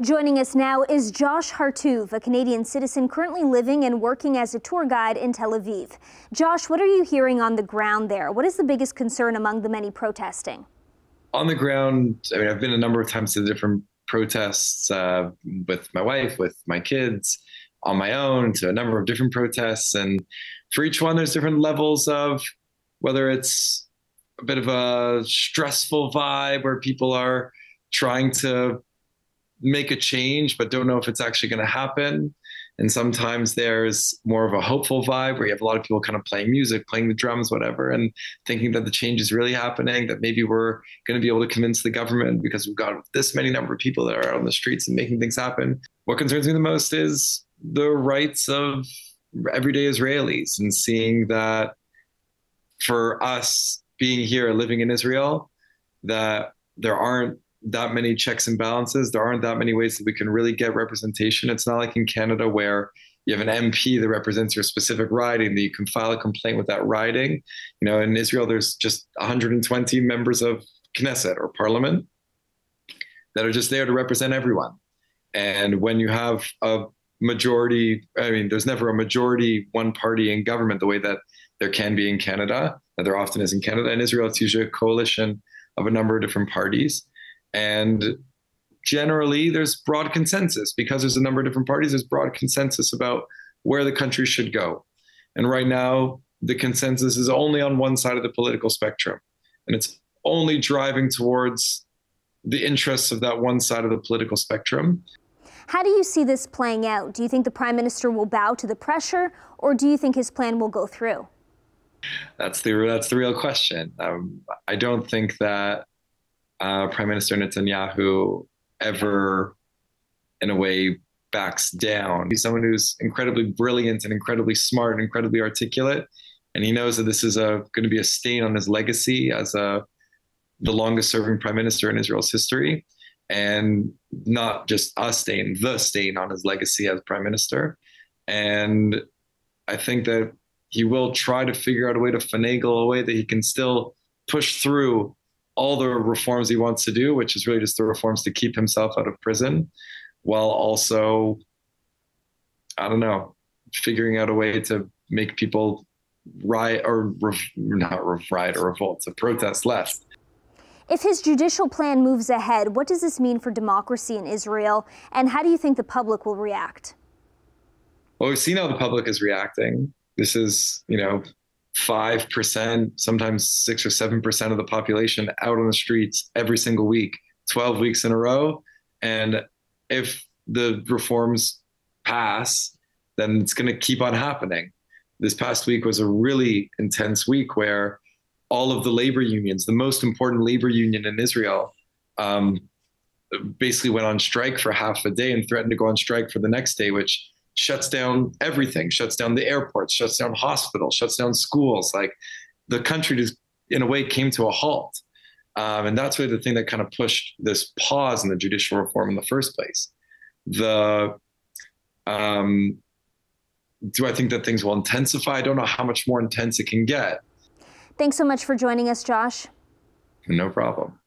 Joining us now is Josh Hartuv, a Canadian citizen currently living and working as a tour guide in Tel Aviv. Josh, what are you hearing on the ground there? What is the biggest concern among the many protesting? On the ground, I've been a number of times to different protests with my wife, with my kids, on my own, to a number of different protests. And for each one, there's different levels of whether it's a bit of a stressful vibe where people are trying to make a change but don't know if it's actually going to happen. And sometimes there's more of a hopeful vibe where you have a lot of people kind of playing music, playing the drums, whatever, and thinking that the change is really happening, that maybe we're going to be able to convince the government because we've got this many number of people that are out on the streets and making things happen. What concerns me the most is the rights of everyday Israelis, and seeing that for us being here, living in Israel, that there aren't that many checks and balances. There aren't that many ways that we can really get representation. It's not like in Canada where you have an MP that represents your specific riding, that you can file a complaint with that riding. You know, in Israel, there's just 120 members of Knesset or parliament that are just there to represent everyone. And when you have a majority, there's never a majority one party in government the way that there can be in Canada, that there often is in Canada. In Israel, it's usually a coalition of a number of different parties. And generally, there's broad consensus because there's a number of different parties. There's broad consensus about where the country should go. And right now, the consensus is only on one side of the political spectrum. And it's only driving towards the interests of that one side of the political spectrum. How do you see this playing out? Do you think the Prime Minister will bow to the pressure, or do you think his plan will go through? That's the real question. I don't think that Prime Minister Netanyahu ever, in a way, backs down. He's someone who's incredibly brilliant and incredibly smart, and incredibly articulate, and he knows that this is going to be a stain on his legacy as the longest-serving prime minister in Israel's history, and not just a stain, the stain on his legacy as prime minister. And I think that he will try to figure out a way to finagle a way that he can still push through all the reforms he wants to do, which is really just the reforms to keep himself out of prison, while also, figuring out a way to make people riot or revolt, to protest less. If his judicial plan moves ahead, what does this mean for democracy in Israel, and how do you think the public will react? Well, we've seen how the public is reacting. This is, 5%, sometimes 6 or 7% of the population out on the streets every single week, 12 weeks in a row. And if the reforms pass, then it's going to keep on happening. This past week was a really intense week where all of the labor unions, the most important labor union in Israel, basically went on strike for half a day and threatened to go on strike for the next day, which shuts down everything, shuts down the airports, shuts down hospitals, shuts down schools. Like, the country just, in a way, came to a halt. And that's really the thing that kind of pushed this pause in the judicial reform in the first place. Do I think that things will intensify? I don't know how much more intense it can get. Thanks so much for joining us, Josh. No problem.